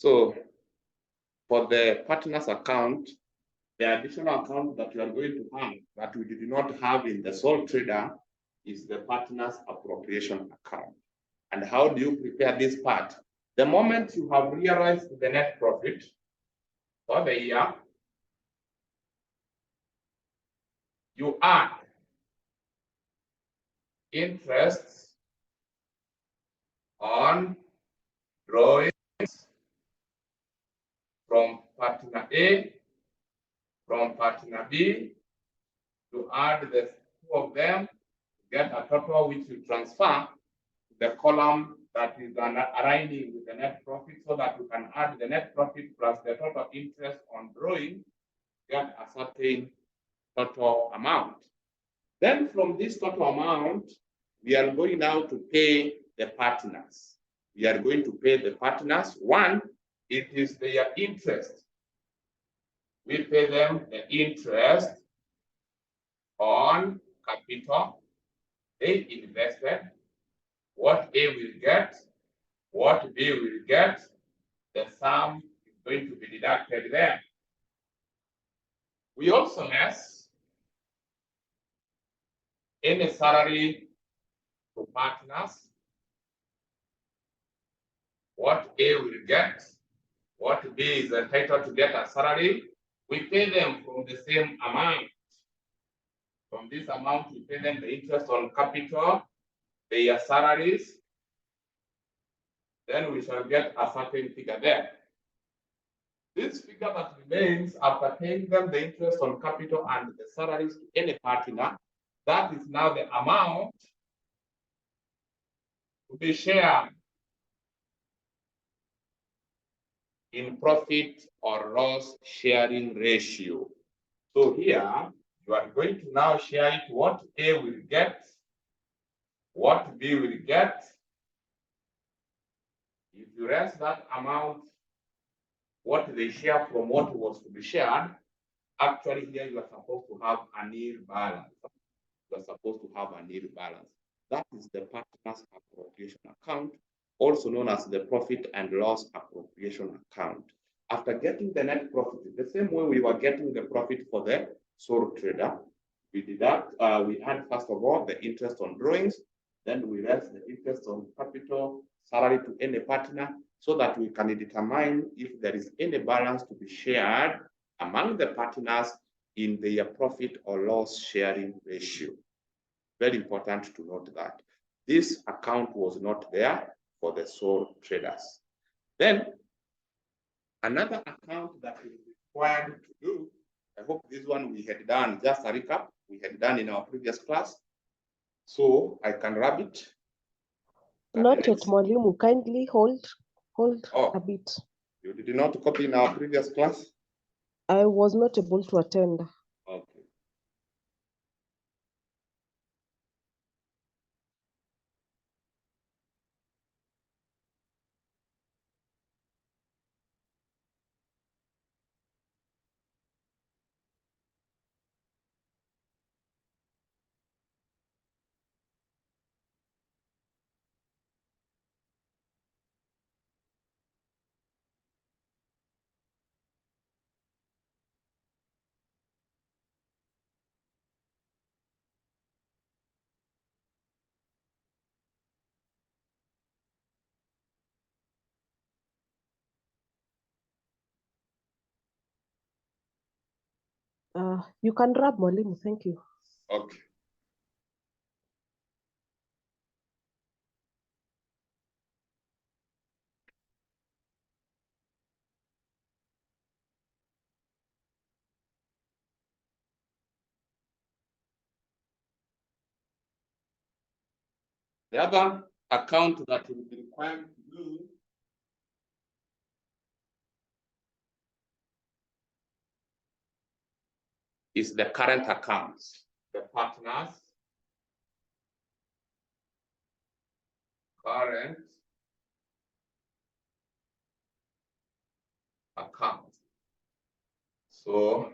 So for the partners account, the additional account that you are going to have that we did not have in the sole trader is the partners appropriation account. And how do you prepare this part? The moment you have realized the net profit for the year, you add interest on drawings from partner A, from partner B. You add the two of them, get a total which you transfer to the column that is aligning with the net profit, so that you can add the net profit plus the total interest on drawing, get a certain total amount. Then from this total amount, we are going now to pay the partners. We are going to pay the partners. One, it is their interest. We pay them the interest on capital they invested. What A will get, what B will get, the sum is going to be deducted there. We also less any salary to partners. What A will get, what B is entitled to get a salary, we pay them from the same amount. From this amount, we pay them the interest on capital, their salaries. Then we shall get a certain figure there. This figure that remains after paying them the interest on capital and the salaries to any partner, that is now the amount to be shared in profit or loss sharing ratio. So here, you are going to now share it what A will get, what B will get. If you rest that amount, what they share from what was to be shared, actually here you are supposed to have a nil balance. You are supposed to have a nil balance. That is the partners appropriation account, also known as the profit and loss appropriation account. After getting the net profit, the same way we were getting the profit for the sole trader, we deduct, we had first of all the interest on drawings, then we rest the interest on capital, salary to any partner, so that we can determine if there is any balance to be shared among the partners in their profit or loss sharing ratio. Very important to note that this account was not there for the sole traders. Then another account that is required to do, I hope this one we had done, just a recap, we had done in our previous class. So I can rub it. Not yet, Mwalimu. Kindly hold a bit. You did not copy in our previous class? I was not able to attend. Okay. You can rub, Mwalimu. Thank you. Okay. The other account that will be required to do is the current accounts, the partners, current account. So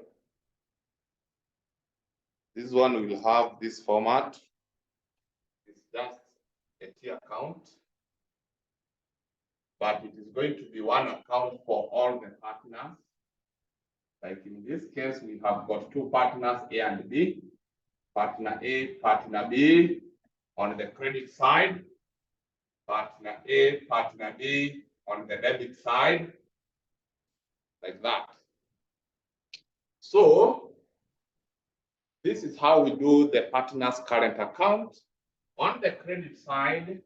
this one will have this format. It's just a T account, but it is going to be one account for all the partners. Like in this case, we have got two partners, A and B. Partner A, partner B on the credit side. Partner A, partner B on the debit side. Like that. So, this is how we do the partner's current account. On the credit side,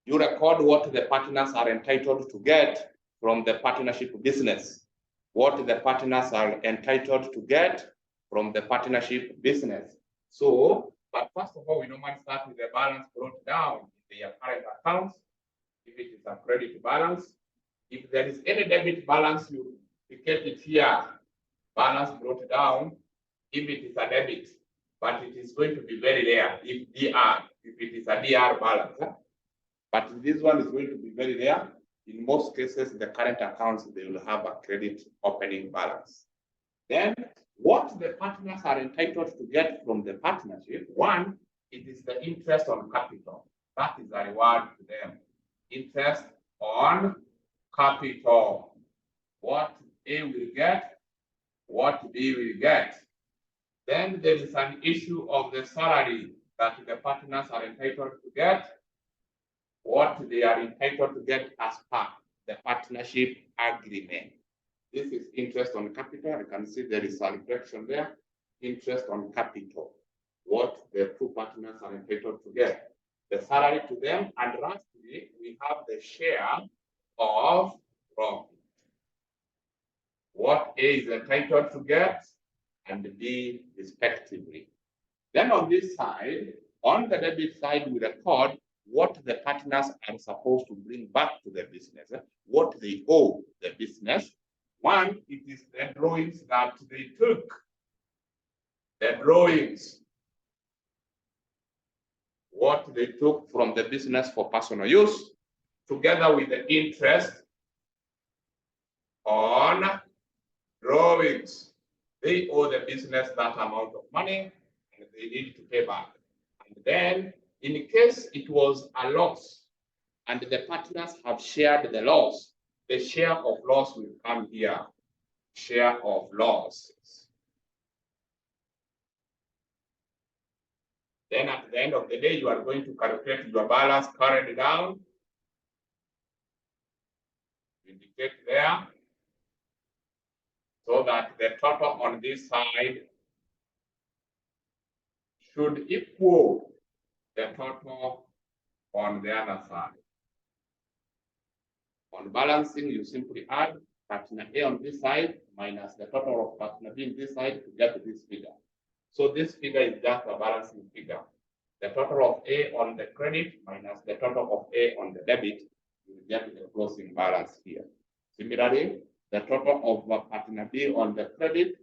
you record what the partners are entitled to get from the partnership business. What the partners are entitled to get from the partnership business. So, but first of all, we normally start with the balance brought down in the current accounts. If it is a credit balance, if there is any debit balance, you get it here. Balance brought down, if it is a debit, but it is going to be very rare if it is a DR balance. But this one is going to be very rare. In most cases, the current accounts, they will have a credit opening balance. Then, what the partners are entitled to get from the partnership, one, it is the interest on capital. That is a reward to them. Interest on capital. What A will get, what B will get. Then there is an issue of the salary that the partners are entitled to get, what they are entitled to get as per the partnership agreement. This is interest on capital. You can see there is a reflection there. Interest on capital, what the two partners are entitled to get. The salary to them, and lastly, we have the share of profit. What A is entitled to get and B respectively. Then on this side, on the debit side, we record what the partners are supposed to bring back to the business, what they owe the business. One, it is the drawings that they took. The drawings, what they took from the business for personal use, together with the interest on drawings. They owe the business that amount of money and they need to pay back. And then, in case it was a loss and the partners have shared the loss, the share of loss will come here. Share of losses. Then at the end of the day, you are going to calculate your balance carried down. Indicate there. So that the total on this side should equal the total on the other side. On balancing, you simply add partner A on this side minus the total of partner B on this side to get this figure. So this figure is just a balancing figure. The total of A on the credit minus the total of A on the debit, you will get the closing balance here. Similarly, the total of partner B on the credit,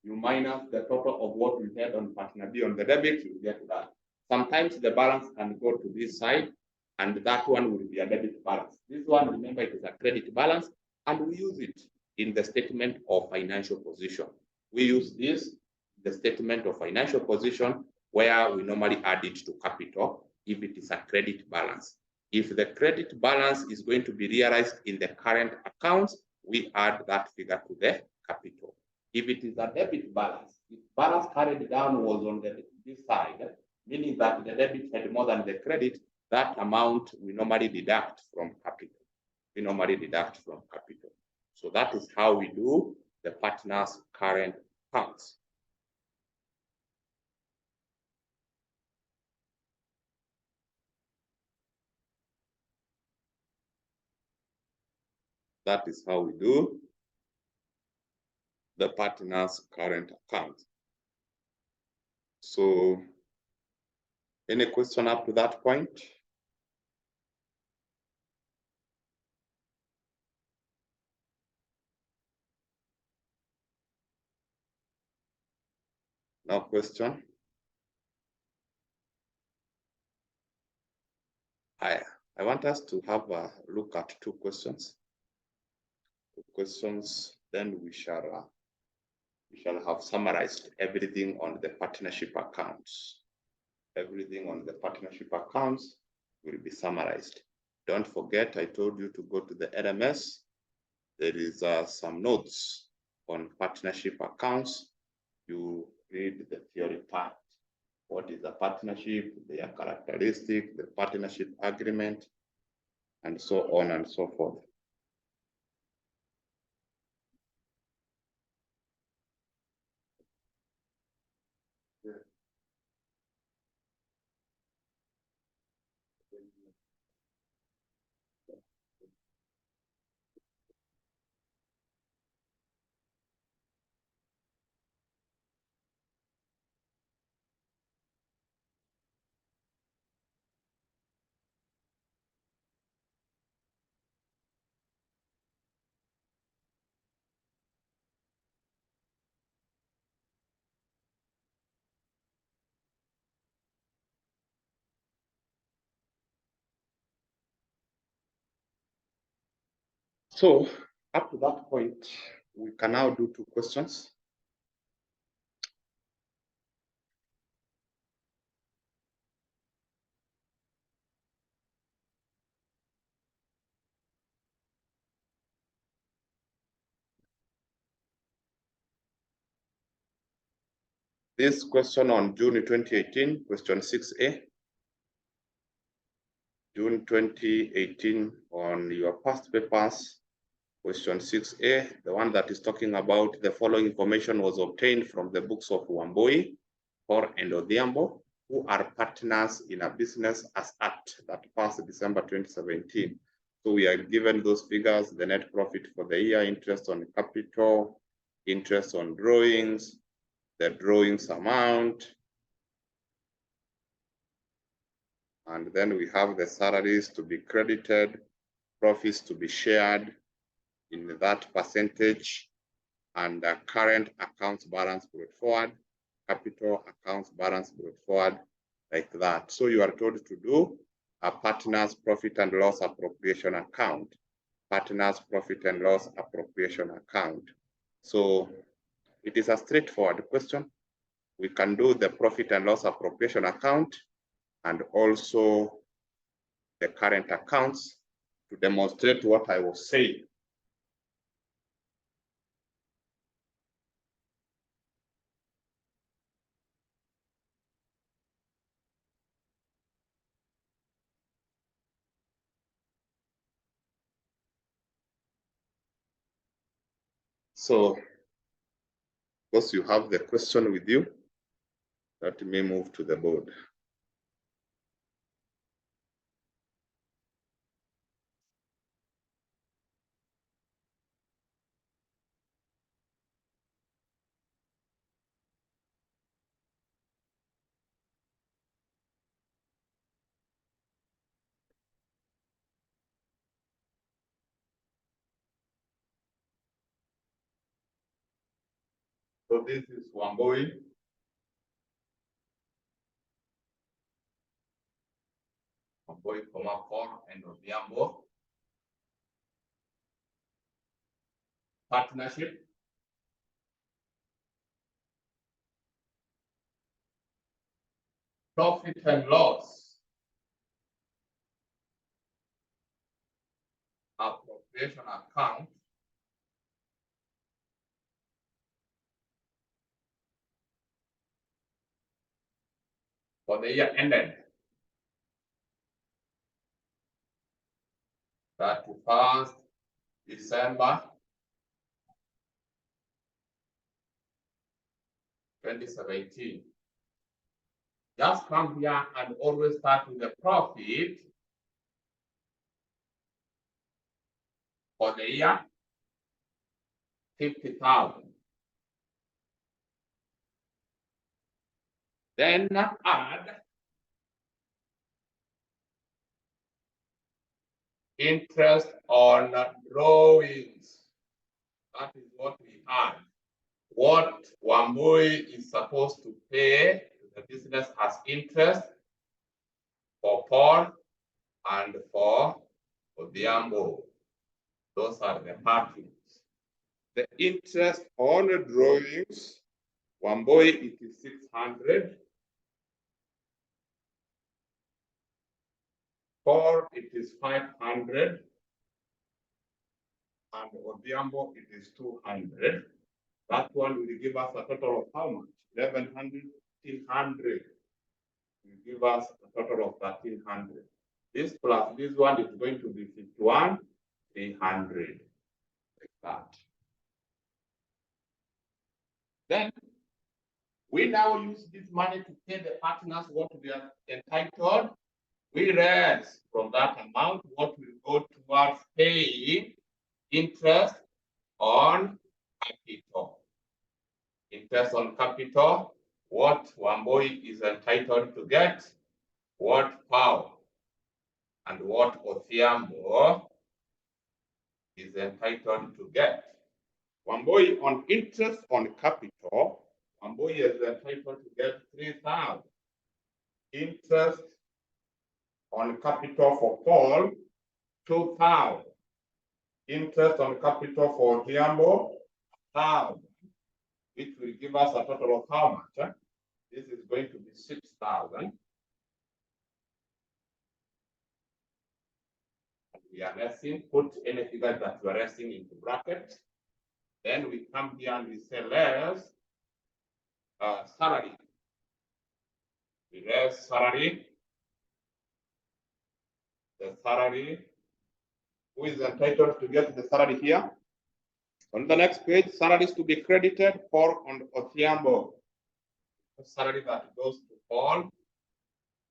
you minus the total of what you had on partner B on the debit, you get that. Sometimes the balance can go to this side, and that one will be a debit balance. This one, remember, it is a credit balance, and we use it in the statement of financial position. We use this, the statement of financial position, where we normally add it to capital if it is a credit balance. If the credit balance is going to be realized in the current accounts, we add that figure to the capital. If it is a debit balance, if balance carried down was on this side, meaning that the debit had more than the credit, that amount we normally deduct from capital. We normally deduct from capital. So that is how we do the partner's current accounts. That is how we do the partner's current account. So, any question up to that point? No question? I want us to have a look at two questions. Then we shall have summarized everything on the partnership accounts. Everything on the partnership accounts will be summarized. Don't forget, I told you to go to the LMS. There is some notes on partnership accounts. You read the theory part. What is a partnership, their characteristic, the partnership agreement, and so on and so forth. So up to that point, we can now do two questions. This question on June 2018, question 6A. June 2018 on your past papers, question 6A, the one that is talking about the following information was obtained from the books of Wambui or Odhiambo, who are partners in a business as at that past December 2017. So we are given those figures, the net profit for the year, interest on capital, interest on drawings, the drawings amount, and then we have the salaries to be credited, profits to be shared in that percentage, and the current accounts balance brought forward, capital accounts balance brought forward, like that. So you are told to do a partner's profit and loss appropriation account, partner's profit and loss appropriation account. So it is a straightforward question. We can do the profit and loss appropriation account and also the current accounts to demonstrate what I was saying. So, because you have the question with you, let me move to the board. So this is Wambui. Wambui, Paul, and Odhiambo. Partnership. Profit and loss. Appropriation account. For the year ended. 31st December 2017. Just come here and always start with the profit for the year, 50,000. Then add interest on drawings. That is what we add. What Wambui is supposed to pay the business as interest for Paul and for Odhiambo. Those are the parties. The interest on the drawings, Wambui, it is 600. Paul, it is 500. And Odhiambo, it is 200. That one will give us a total of how much? 1,100, 1,300. Will give us a total of 1,300. This plus this one is going to be 51,300. Like that. Then we now use this money to pay the partners what they are entitled. We raise from that amount what will go towards paying interest on capital. Interest on capital, what Wamboi is entitled to get, what Pao and what Odhiambo is entitled to get. Wamboi on interest on capital, Wamboi is entitled to get 3,000. Interest on capital for Paul, 2,000. Interest on capital for Odhiambo, 1,000. Which will give us a total of how much? This is going to be 6,000. We are resting, put any figure that we are resting into brackets. Then we come here and we say less salary. We less salary. The salary. Who is entitled to get the salary here? On the next page, salaries to be credited for on Odhiambo. The salary that goes to Paul.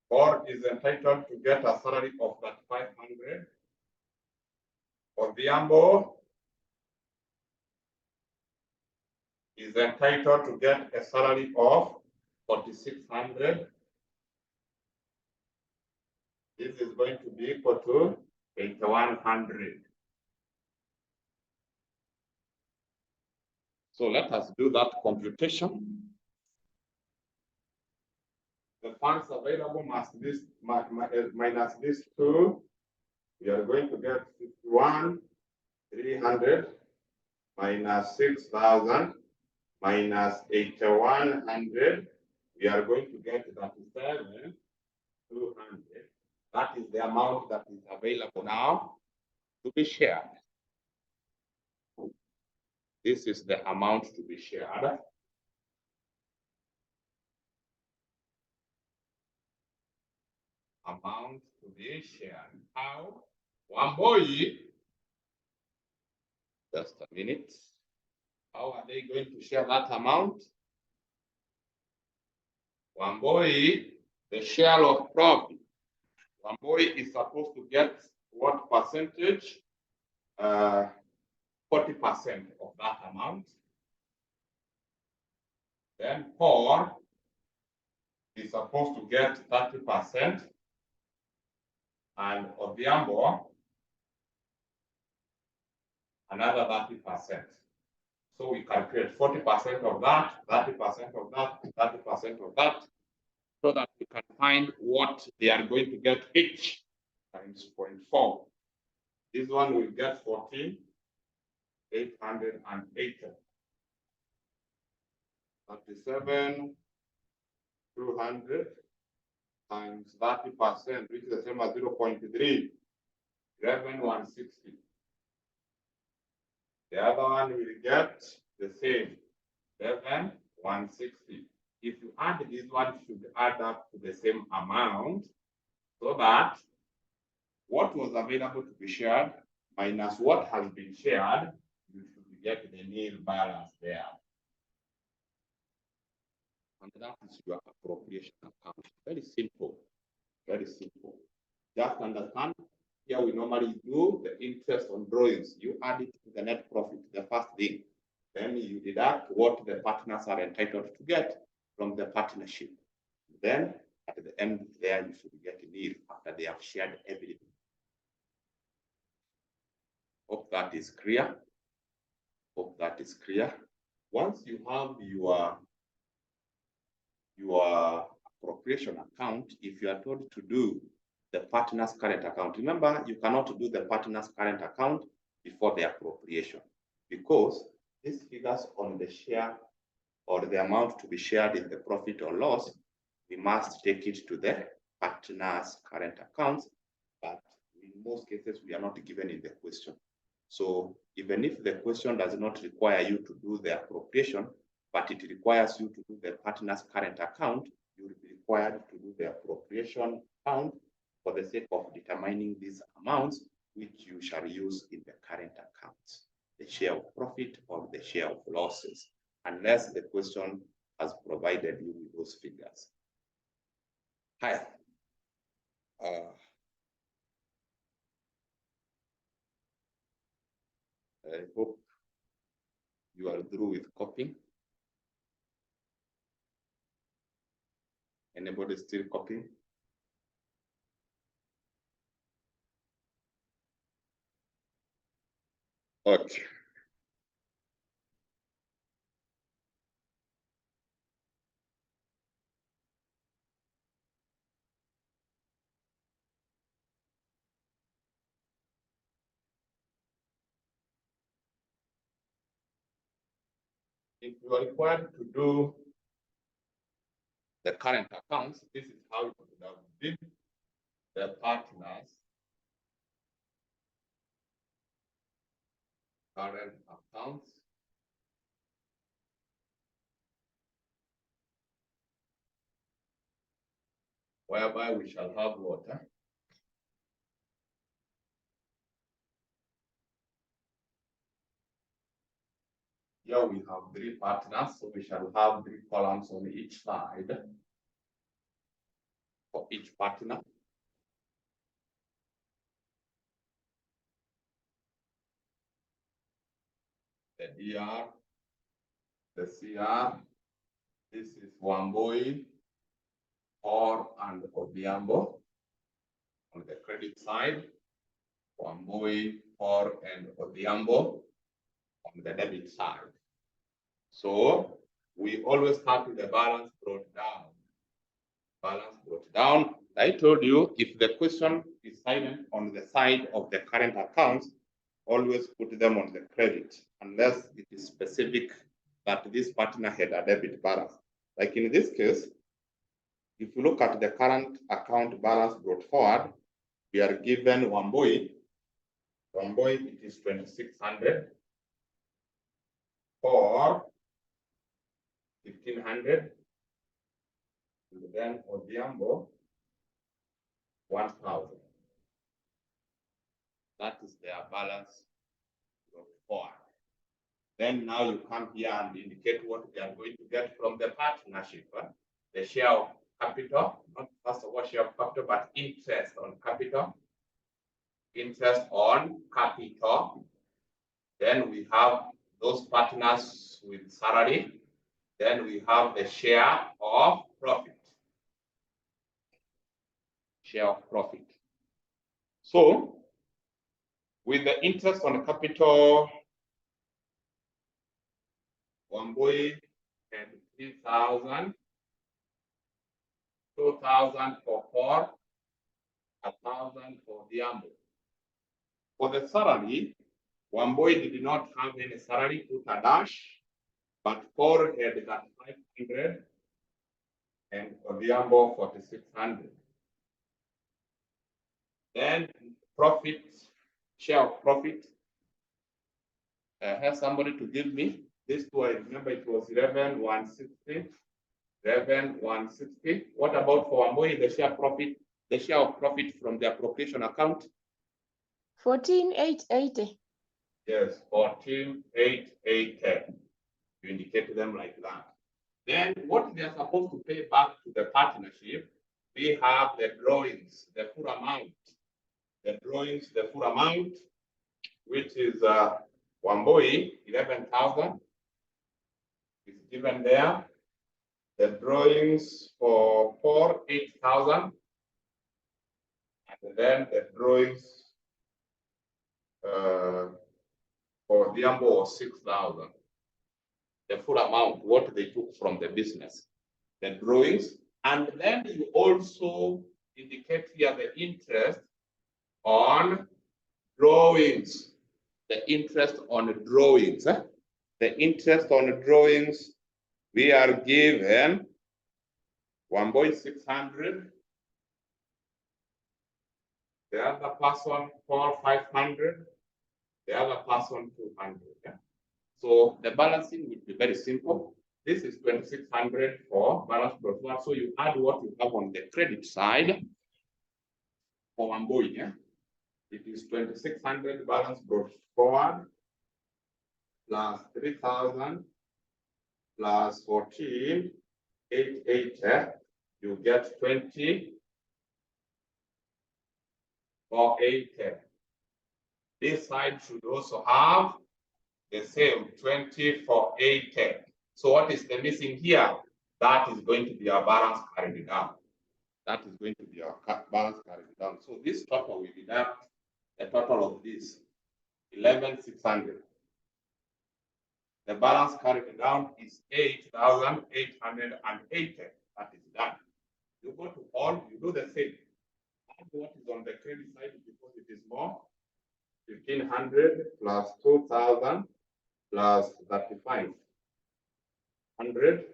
Paul is entitled to get a salary of that 500. Odhiambo is entitled to get a salary of 4,600. This is going to be equal to 8,100. So let us do that computation. The funds available minus this two. We are going to get 51,300 minus 6,000 minus 8,100. We are going to get 37,200. That is the amount that is available now to be shared. This is the amount to be shared. Amount to be shared. How? Wamboi, just a minute. How are they going to share that amount? Wamboi, the share of profit. Wamboi is supposed to get what percentage? 40% of that amount. Then Paul is supposed to get 30%. And Odhiambo, another 30%. So we calculate 40% of that, 30% of that, 30% of that, so that we can find what they are going to get each times 0.4. This one will get 14,880. 37,200 times 30%, which is the same as 0.3, 11,160. The other one will get the same, 11,160. If you add this one, should add up to the same amount, so that what was available to be shared minus what has been shared, you should get the nil balance there. And that is your appropriation account. Very simple. Very simple. Just understand, here we normally do the interest on drawings. You add it to the net profit, the first thing. Then you deduct what the partners are entitled to get from the partnership. Then at the end there, you should get nil after they have shared everything. Hope that is clear. Hope that is clear. Once you have your appropriation account, if you are told to do the partner's current account, remember, you cannot do the partner's current account before the appropriation, because these figures on the share or the amount to be shared in the profit or loss, we must take it to the partner's current accounts. But most cases, we are not given in the question. So even if the question does not require you to do the appropriation, but it requires you to do the partner's current account, you will be required to do the appropriation account for the sake of determining these amounts, which you shall use in the current accounts, the share of profit or the share of losses, unless the question has provided you with those figures. Hi. I hope you are through with copying. Anybody still copying? Okay. If you are required to do the current accounts, this is how it would have been. The partners current accounts whereby we shall have water. Here we have 3 partners, so we shall have 3 columns on each side for each partner. The DR, the CR, this is Wambui, Or, and Odhiambo. On the credit side, Wambui, Or, and Odhiambo on the debit side. So we always start with the balance brought down. Balance brought down. I told you, if the question is silent on the side of the current accounts, always put them on the credit, unless it is specific that this partner had a debit balance. Like in this case, if you look at the current account balance brought forward, we are given Wambui. Wambui, it is 2,600. Or 1,500. And then Odhiambo, 1,000. That is their balance brought forward. Then now you come here and indicate what they are going to get from the partnership. The share of capital, not first of all share of capital, but interest on capital. Interest on capital. Then we have those partners with salary. Then we have the share of profit. Share of profit. So, with the interest on capital, Wambui and 3,000, 2,000 for Por, 1,000 for Odhiambo. For the salary, Wambui did not have any salary, put a dash, but Por had that 500 and Odhiambo 4,600. Then profit, share of profit. I have somebody to give me. This two, I remember it was 11,160. 11,160. What about for Wambui, the share profit, the share of profit from the appropriation account? 14,880. Yes, 14,880. You indicate them like that. Then what they are supposed to pay back to the partnership, we have the drawings, the full amount. The drawings, the full amount, which is Wambui, 11,000 is given there. The drawings for 8,000. And then the drawings for Odhiambo was 6,000. The full amount, what they took from the business. The drawings. And then you also indicate here the interest on drawings. The interest on drawings. The interest on drawings, we are given 1,600. the other person for 500, the other person 200. Yeah? So the balancing would be very simple. This is 2600 for balance plus one. So you add what you have on the credit side for one boy. Yeah? It is 2600 balance brought forward plus 3000 plus 14,880. You get 20 or 80. This side should also have the same 20 for 80. So what is the missing here? That is going to be our balance carried down. That is going to be our balance carried down. So this total will deduct a total of this 11,600. The balance carried down is 8,880. That is done. You go to all, you do the same. Add what is on the credit side because it is more. 1,500 plus 2,000 plus 3,500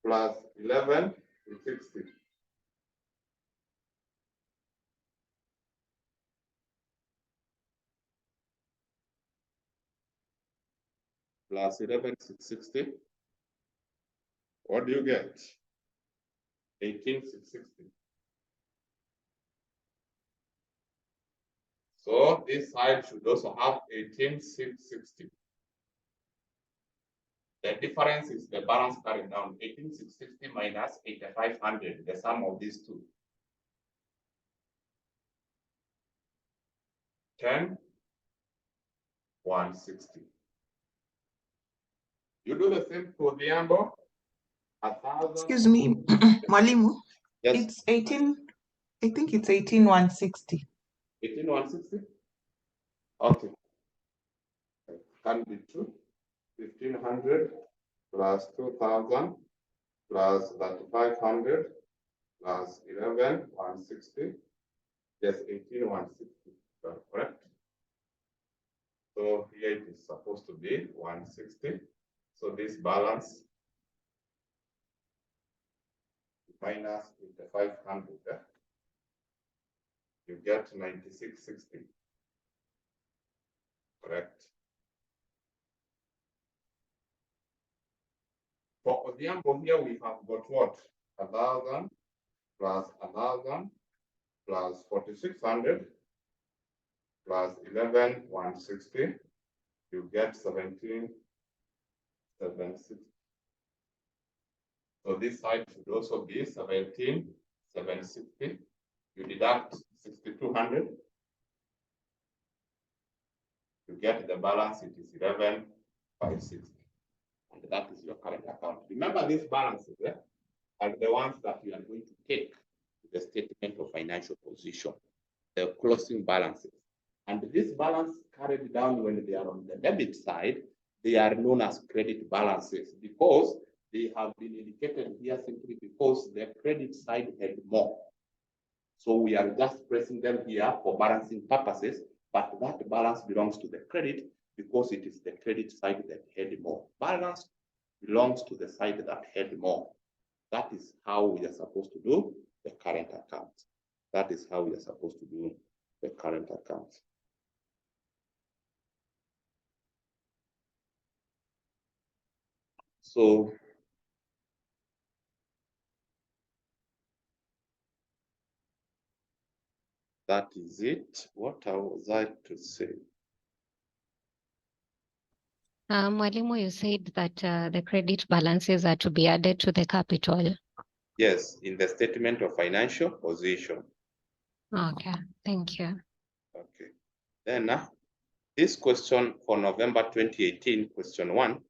plus 11,60. Plus 11,660. What do you get? 18,660. So this side should also have 18,660. The difference is the balance carried down. 18,660 minus 8,500, the sum of these two. 10,160. You do the same for the number. 1,000. Excuse me, Mwalimu. Yes. It's 18. I think it's 18,160. 18,160. Okay. Can be true. 1,500 plus 2,000 plus 3,500 plus 11,160. Yes, 18,160. Correct. So here it is supposed to be 160. So this balance minus 500, you get 9660. Correct. For example, here we have got what? 1,000 plus 1,000 plus 4,600 plus 11,160. You get 17,760. So this side should also be 17,760. You deduct 6,200. You get the balance, it is 11,560. And that is your current account. Remember these balances are the ones that you are going to take to the statement of financial position, the closing balances. And this balance carried down when they are on the debit side, they are known as credit balances because they have been indicated here simply because the credit side had more. So we are just pressing them here for balancing purposes, but that balance belongs to the credit because it is the credit side that had more. Balance belongs to the side that had more. That is how we are supposed to do the current account. That is how we are supposed to do the current account. So that is it. What was I to say? Mwalimu, you said that the credit balances are to be added to the capital. Yes, in the statement of financial position. Okay, thank you. Okay. Then this question for November 2018, question 1,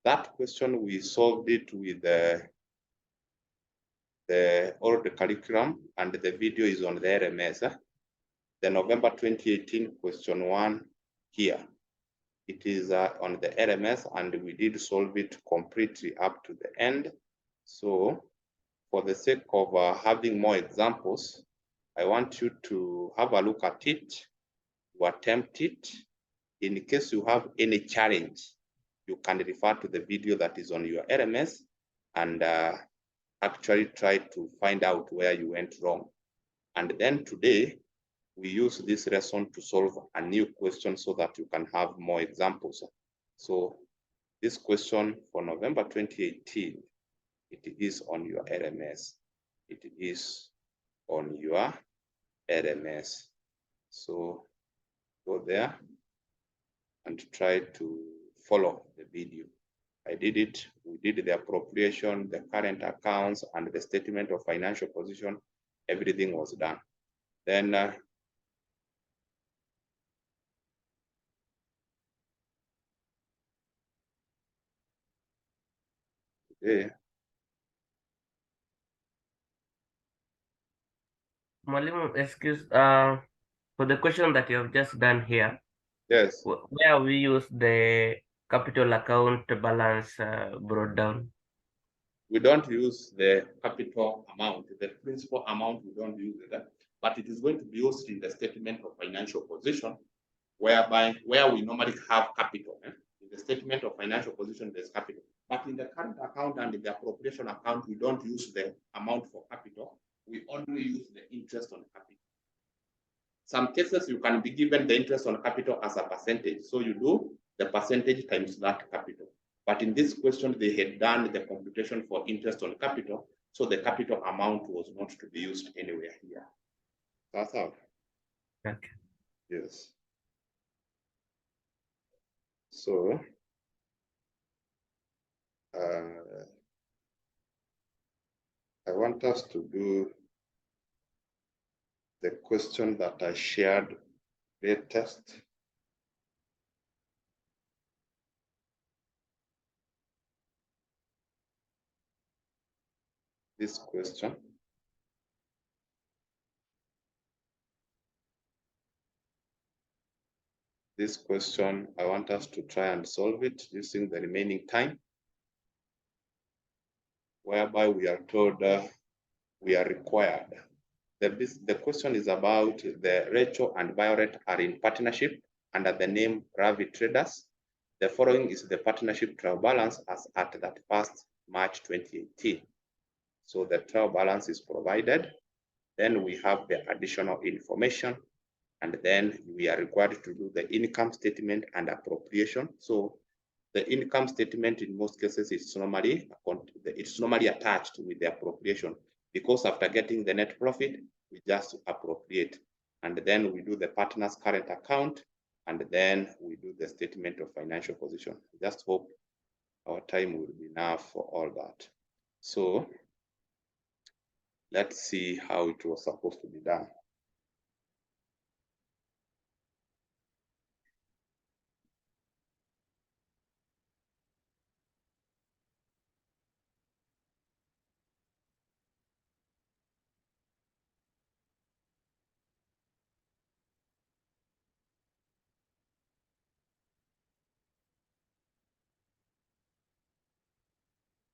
that question we solved it with the old curriculum and the video is on the RMS. The November 2018 question 1 here. It is on the RMS and we did solve it completely up to the end. So for the sake of having more examples, I want you to have a look at it, to attempt it. In case you have any challenge, you can refer to the video that is on your RMS and actually try to find out where you went wrong. And then today, we use this lesson to solve a new question so that you can have more examples. So this question for November 2018, it is on your LMS. It is on your LMS. So go there and try to follow the video. I did it. We did the appropriation, the current accounts, and the statement of financial position. Everything was done. Then Mwalimu, excuse, for the question that you have just done here, yes, where we use the capital account balance brought down. we don't use the capital amount, the principal amount, we don't use it, but it is going to be used in the statement of financial position, where we normally have capital. In the statement of financial position, there's capital. But in the current account and in the appropriation account, we don't use the amount for capital. We only use the interest on capital. Some cases you can be given the interest on capital as a percentage. So you do the percentage times that capital. But in this question, they had done the computation for interest on capital. So the capital amount was not to be used anywhere here. That's out. Okay. Yes. So I want us to do the question that I shared latest. This question. This question, I want us to try and solve it using the remaining time, whereby we are told we are required. The question is about the Rachel and Violet are in partnership under the name Ravi Traders. The following is the partnership trial balance as at that 1st March 2018. So the trial balance is provided. Then we have the additional information, and then we are required to do the income statement and appropriation. So the income statement in most cases is normally attached with the appropriation, because after getting the net profit, we just appropriate. And then we do the partner's current account, and then we do the statement of financial position. Just hope our time will be enough for all that. So let's see how it was supposed to be done.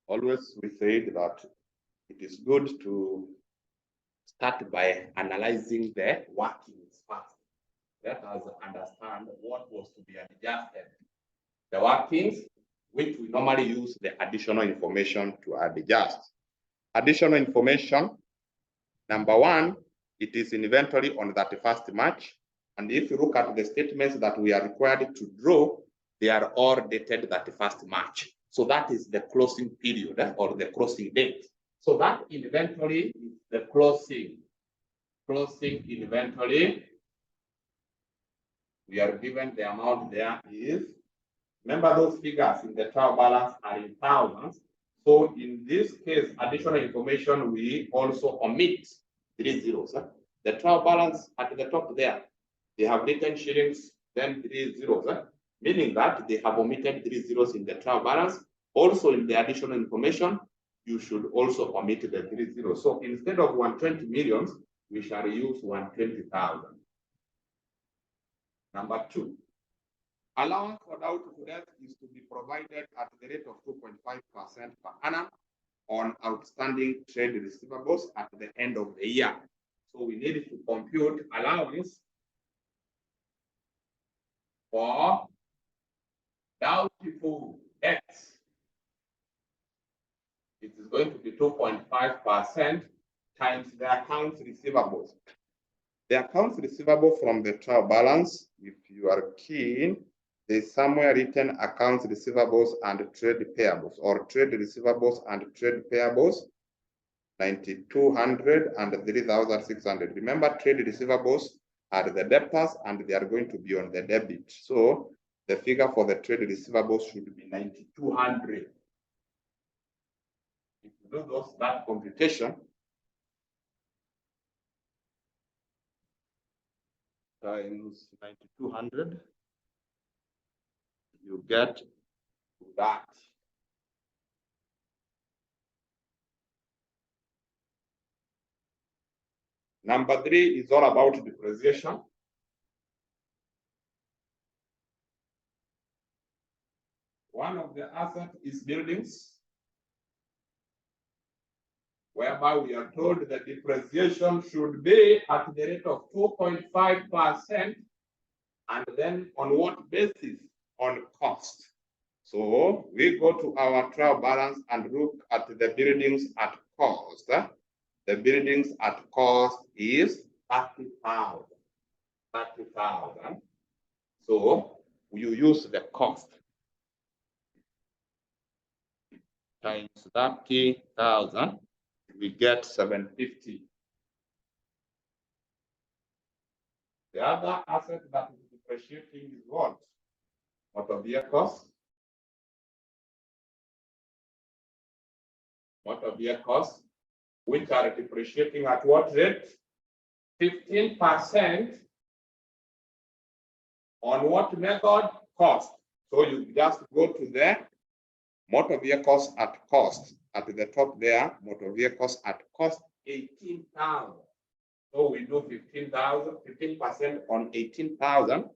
Always we said that it is good to start by analyzing the workings first. Let us understand what was to be adjusted. The workings, which we normally use the additional information to adjust. Additional information, number one, it is inventory on 31st March. And if you look at the statements that we are required to draw, they are all dated 31st March. So that is the closing period or the closing date. So that inventory is the closing inventory. We are given the amount there is, remember those figures in the trial balance are in thousands. So in this case, additional information, we also omit 3 zeros. The trial balance at the top there, they have written shillings, then 3 zeros, meaning that they have omitted 3 zeros in the trial balance. Also in the additional information, you should also omit the 3 zeros. So instead of 120 millions, we shall use 120,000. Number two, allowance for doubtful debt is to be provided at the rate of 2.5% per annum on outstanding trade receivables at the end of the year. So we need to compute allowance for doubtful debts. It is going to be 2.5% times the accounts receivables. The accounts receivable from the trial balance, if you are keen, there's somewhere written accounts receivables and trade payables, or trade receivables and trade payables, 9,200 and 3,600. Remember, trade receivables are the debtors and they are going to be on the debit. So the figure for the trade receivables should be 9,200. If you do that computation, times 9,200, you get that. Number 3 is all about depreciation. One of the assets is buildings, whereby we are told that depreciation should be at the rate of 2.5%, and then on what basis? On cost. So we go to our trial balance and look at the buildings at cost. The buildings at cost is 30,000. 30,000. So you use the cost times 30,000, we get 750. The other asset that is depreciating is what? Motor vehicles. Motor vehicles, which are depreciating at what rate? 15% on what method? Cost. So you just go to the motor vehicles at cost. At the top there, motor vehicles at cost, 18,000. So we do 15,000, 15% on 18,000,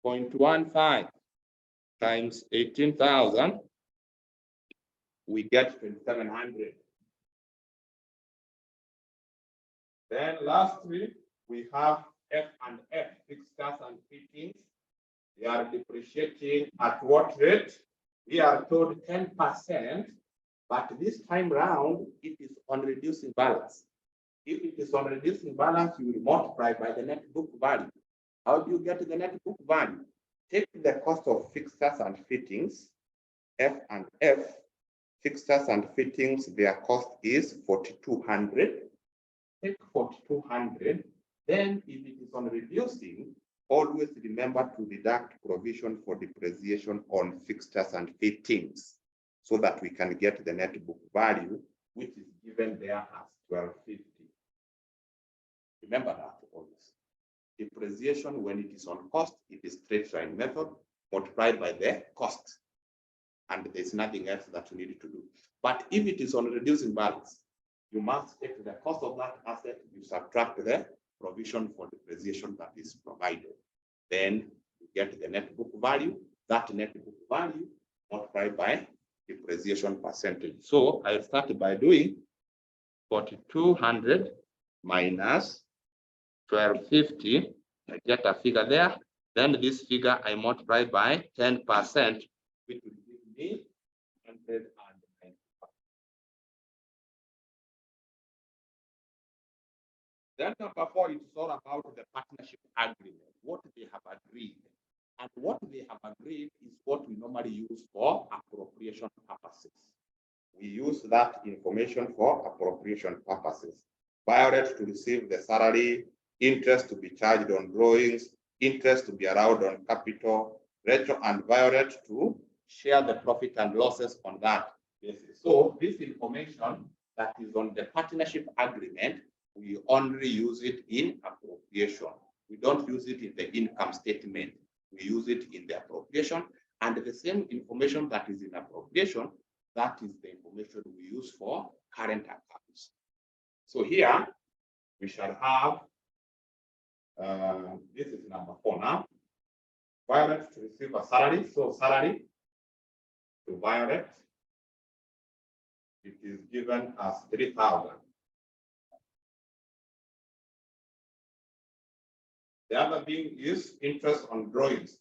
0.15 times 18,000, we get 2,700. Then lastly, we have F and F, fixtures and fittings. They are depreciating at what rate? We are told 10%, but this time round, it is on reducing balance. If it is on reducing balance, you will multiply by the net book value. How do you get the net book value? Take the cost of fixtures and fittings, F and F. Fixtures and fittings, their cost is 4,200. Take 4,200. Then if it is on reducing, always remember to deduct provision for depreciation on fixtures and fittings so that we can get the net book value, which is given there as 1,250. Remember that always. Depreciation, when it is on cost, it is straight line method multiplied by the cost. And there's nothing else that you need to do. But if it is on reducing balance, you must take the cost of that asset, you subtract the provision for depreciation that is provided. Then you get the net book value. That net book value multiplied by depreciation percentage. So I started by doing 4,200 minus 1,250. I get a figure there. Then this figure I multiply by 10%, which will give me 190. Then number 4 is all about the partnership agreement, what they have agreed. And what they have agreed is what we normally use for appropriation purposes. We use that information for appropriation purposes. Violet to receive the salary, interest to be charged on drawings, interest to be allowed on capital, Rachel and Violet to share the profit and losses on that basis. So this information that is on the partnership agreement, we only use it in appropriation. We don't use it in the income statement. We use it in the appropriation, and the same information that is in appropriation, that is the information we use for current accounts. So here we shall have, this is number 4 now. Violet to receive a salary. So salary to Violet, it is given as 3,000. The other thing is interest on drawings.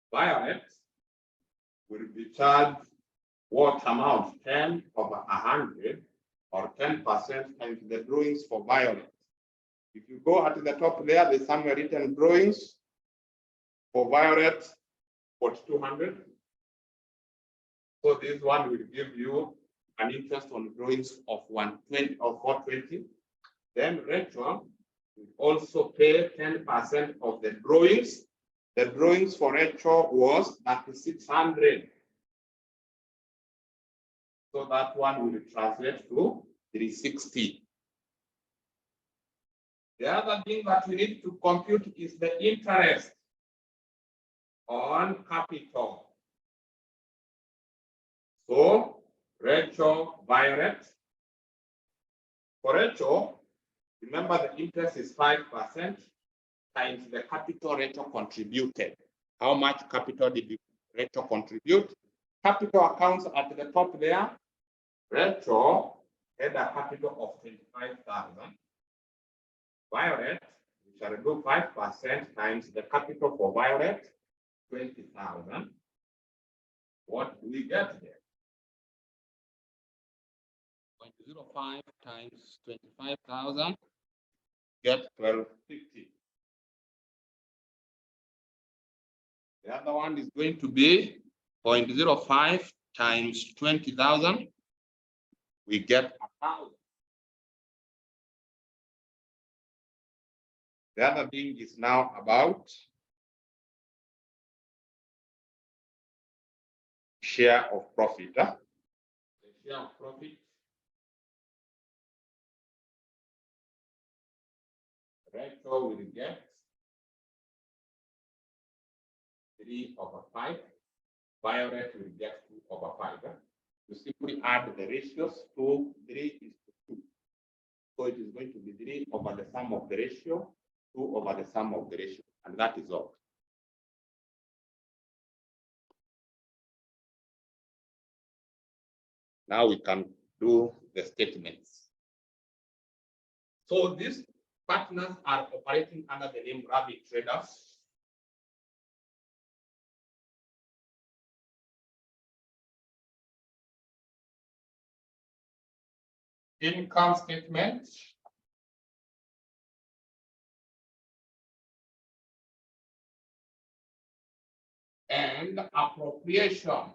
Violet will be charged what amount? 10 over 100 or 10% times the drawings for violet. If you go at the top there, there's somewhere written drawings for violet, 4200. So this one will give you an interest on drawings of 120 or 420. Then Rachel will also pay 10% of the drawings. The drawings for Rachel was 3600. So that one will translate to 360. The other thing that we need to compute is the interest on capital. So Rachel, Violet. For Rachel, remember the interest is 5% times the capital Rachel contributed. How much capital did Rachel contribute? Capital accounts at the top there. Rachel had a capital of 25,000. Violet, we shall do 5% times the capital for Violet, 20,000. What do we get there? 0.05 times 25,000, get 1250. The other one is going to be 0.05 times 20,000. We get 1,000. The other thing is now about share of profit. The share of profit. Rachel will get 3 over 5. Violet will get 2 over 5. You simply add the ratios. 2, 3 is to 2. So it is going to be 3 over the sum of the ratio, 2 over the sum of the ratio, and that is all. Now we can do the statements. So these partners are operating under the name Rabbit Traders. Income statement. And appropriation.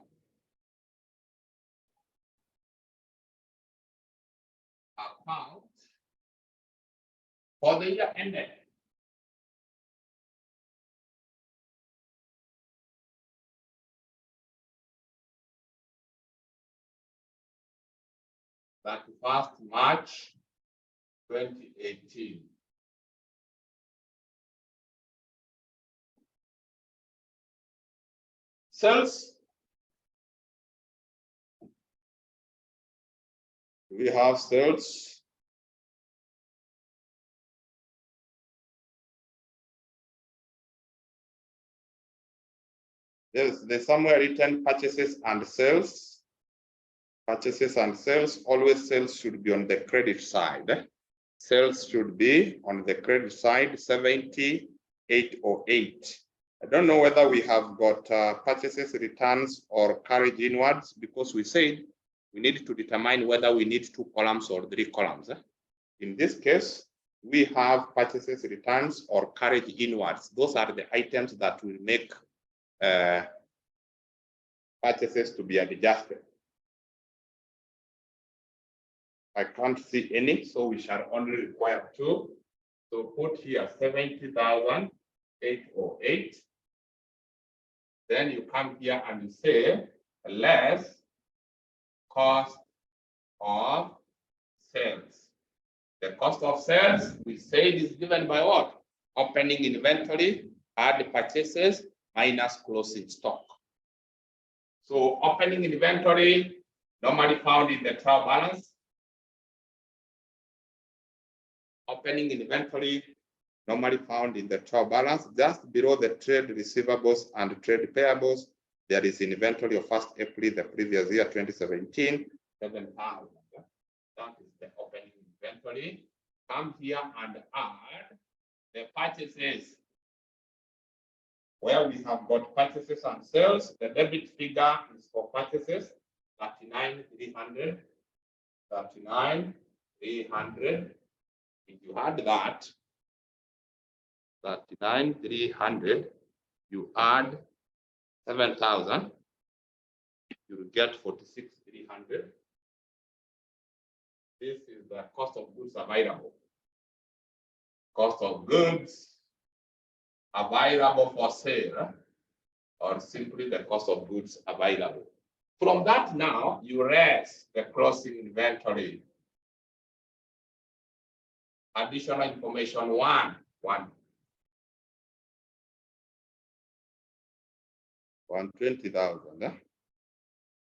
Account for the year ended. That 1st March 2018. Sales. We have sales. There's somewhere written purchases and sales. Purchases and sales, always sales should be on the credit side. Sales should be on the credit side, 70,808. I don't know whether we have got purchases, returns, or carriage inwards, because we said we need to determine whether we need 2 columns or 3 columns. In this case, we have purchases, returns, or carriage inwards. Those are the items that will make purchases to be adjusted. I can't see any, so we shall only require 2. So put here 70,808. Then you come here and you say less cost of sales. The cost of sales, we said, is given by what? Opening inventory, add purchases, minus closing stock. So opening inventory, normally found in the trial balance. Opening inventory, normally found in the trial balance. Just below the trade receivables and trade payables, there is inventory of 1st April the previous year, 2017, 7,000. That is the opening inventory. Come here and add the purchases. Where we have got purchases and sales, the debit figure is for purchases. 39,300. 39,300. If you add that, 39,300, you add 7,000, you will get 46,300. This is the cost of goods available. Cost of goods available for sale, or simply the cost of goods available. From that now, you raise the closing inventory. Additional information 120,000.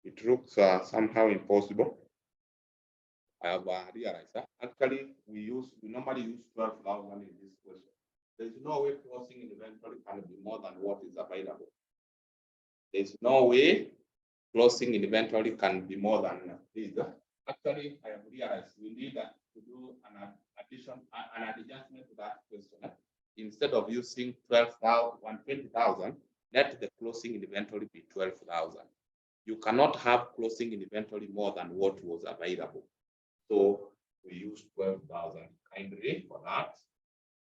It looks somehow impossible. I have realized that actually we normally use 12,000 in this question. There's no way closing inventory can be more than what is available. There's no way closing inventory can be more than this. Actually, I have realized we need to do an adjustment to that question. Instead of using 120,000, let the closing inventory be 12,000. You cannot have closing inventory more than what was available. So we use 12,000 kindly for that.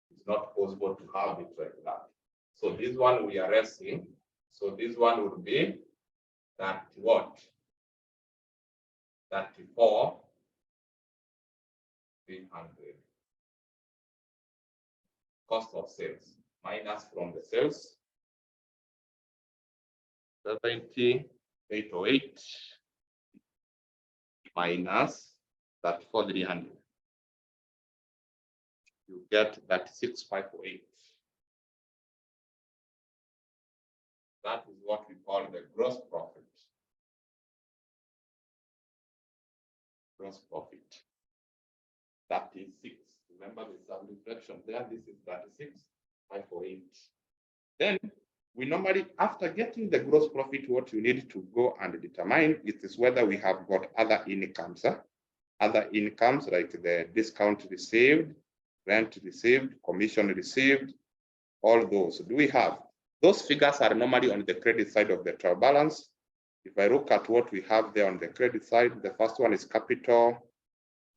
It's not possible to have it like that. So this one we are resting. So this one would be that what? 34,300. Cost of sales minus from the sales 70,808 minus 34,300. You get 36,508. That is what we call the gross profit. Gross profit. 36. Remember the subtraction there. This is 36,508. Then we normally, after getting the gross profit, what you need to go and determine is whether we have got other incomes. Other incomes like the discount received, rent received, commission received, all those. Do we have? Those figures are normally on the credit side of the trial balance. If I look at what we have there on the credit side, the first one is capital.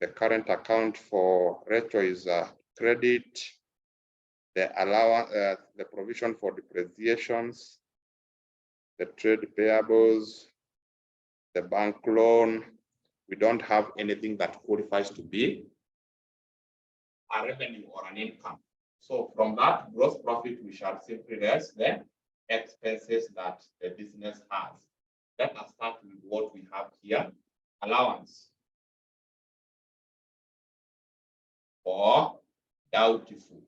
The current account for Rachel is credit. The allowance, the provision for depreciations, the trade payables, the bank loan. We don't have anything that qualifies to be a revenue or an income. So from that gross profit, we shall simply less the expenses that the business has. Let us start with what we have here. Allowance for doubtful.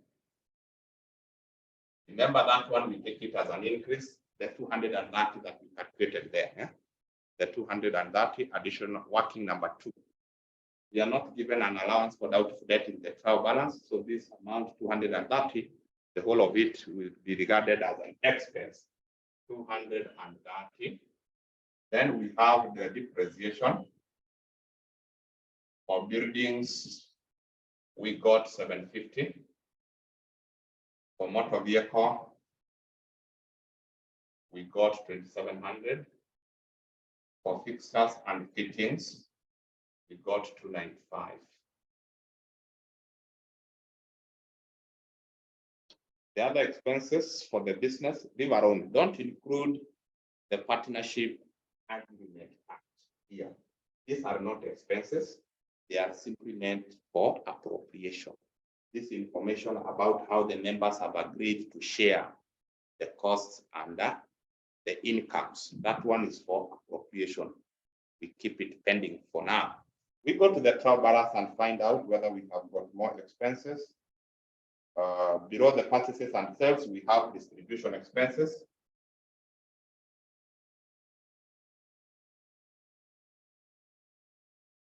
Remember that one, we take it as an increase, the 230 that we calculated there. Yeah? The 230 additional working number 2. We are not given an allowance for doubtful debt in the trial balance. So this amount 230, the whole of it will be regarded as an expense. 230. Then we have the depreciation for buildings. We got 750. For motor vehicle, we got 2,700. For fixtures and fittings, we got 295. The other expenses for the business, leave alone. Don't include the partnership agreement act here. These are not expenses. They are simply meant for appropriation. This information about how the members have agreed to share the costs and the incomes. That one is for appropriation. We keep it pending for now. We go to the trial balance and find out whether we have got more expenses. Below the purchases and sales, we have distribution expenses.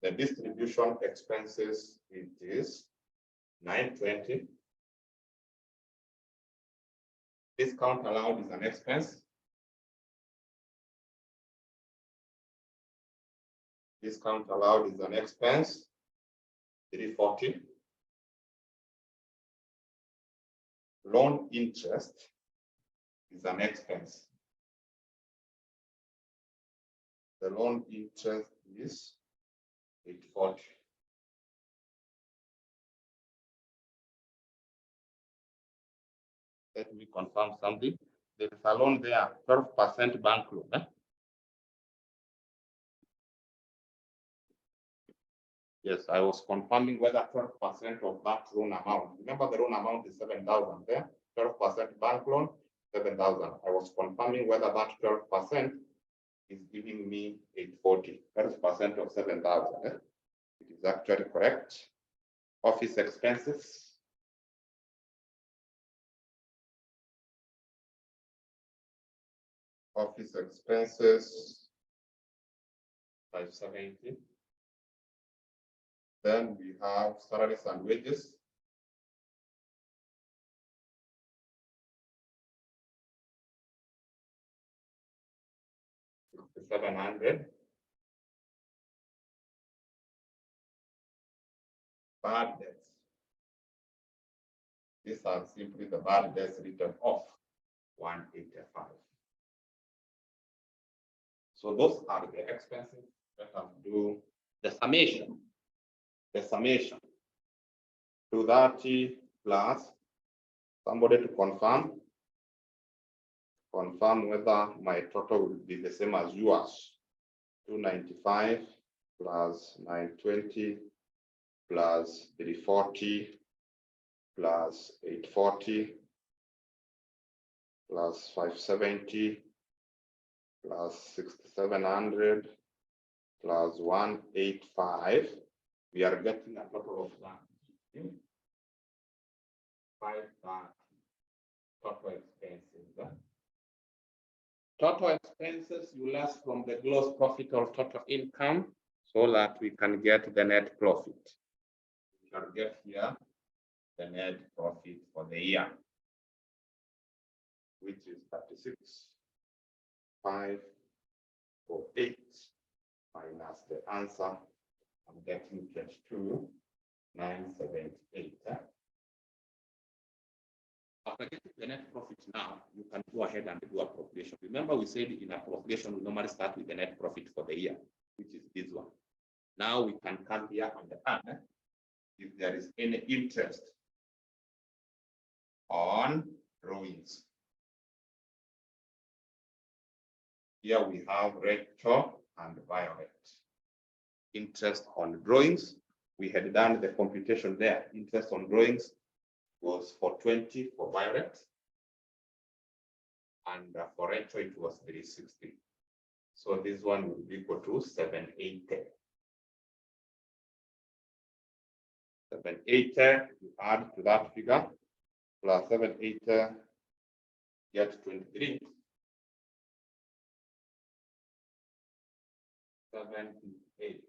The distribution expenses, it is 920. Discount allowed is an expense. Discount allowed is an expense, 340. Loan interest is an expense. The loan interest is 840. Let me confirm something. There is a loan there, 12% bank loan. Yes, I was confirming whether 12% of that loan amount. Remember, the loan amount is 7,000 there. 12% bank loan, 7,000. I was confirming whether that 12% is giving me 840. 12% of 7,000. It is actually correct. Office expenses. Office expenses, 570. Then we have salaries and wages. $700. Bad debts. These are simply the bad debts written off, 185. So those are the expenses. Let us do the summation. The summation. 230 plus, somebody to confirm. Confirm whether my total will be the same as yours. 295 plus 920 plus 340 plus 840 plus 570 plus 6,700 plus 185. We are getting a total of that. 530 total expenses. Total expenses you less from the gross profit or total income so that we can get the net profit. We can get here the net profit for the year, which is 36,548 minus the answer. I'm getting 22,978. After getting the net profit now, you can go ahead and do appropriation. Remember, we said in appropriation, we normally start with the net profit for the year, which is this one. Now we can come here on the hand if there is any interest on drawings. Here we have Rachel and Violet. Interest on drawings. We had done the computation there. Interest on drawings was 420 for Violet, and for Rachel it was 360. So this one will be equal to 780. 780, you add to that figure, plus 780, get 23. 78.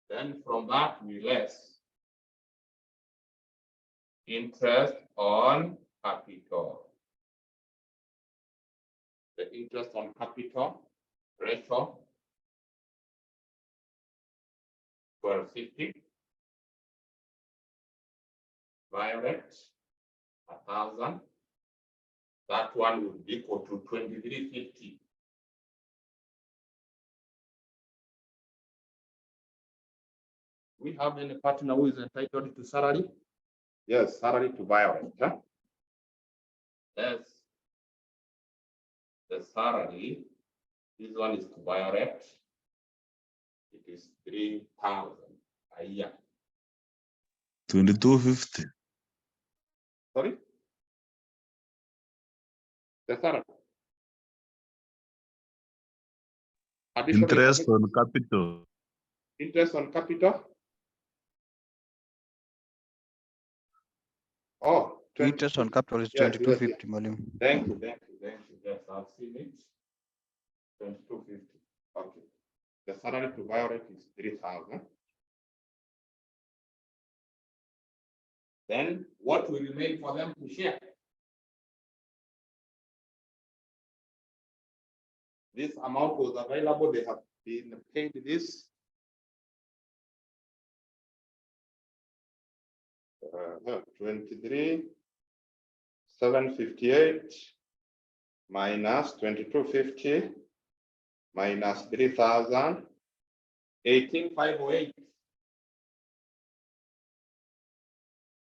Then from that we less interest on capital. The interest on capital ratio 1250. Violet 1,000. That one would be equal to 2350. We have any partner who is entitled to salary? Yes, salary to Violet. Huh? Yes. The salary, this one is to Violet. It is 3,000 a year. 2250. Sorry? The salary. Additional Interest on capital. Interest on capital. Oh, interest on capital is 2250, Malim. Thank you. Yes, I've seen it. 2250. Okay. The salary to Violet is 3,000. Then what will remain for them to share? This amount was available. They have been paid this. 23,758 minus 2250 minus 3,000, 18,508.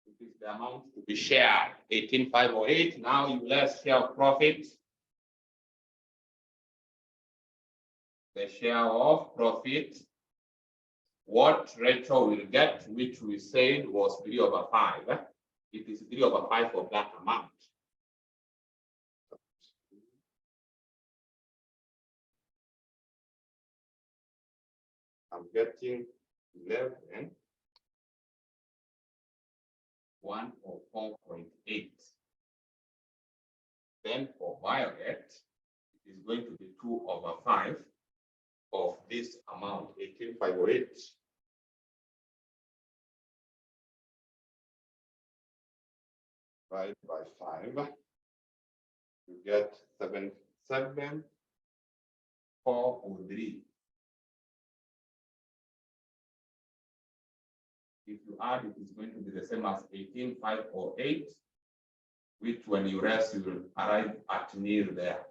It is the amount to be shared, 18,508. Now you less share of profit. The share of profit, what Rachel will get, which we said was 3/5. It is 3/5 of that amount. I'm getting 11, 104.8. Then for Violet, it is going to be 2/5 of this amount, 18,508. Divided by 5, you get 7,403. If you add, it is going to be the same as 18,508, which when you rest, you will arrive at near there.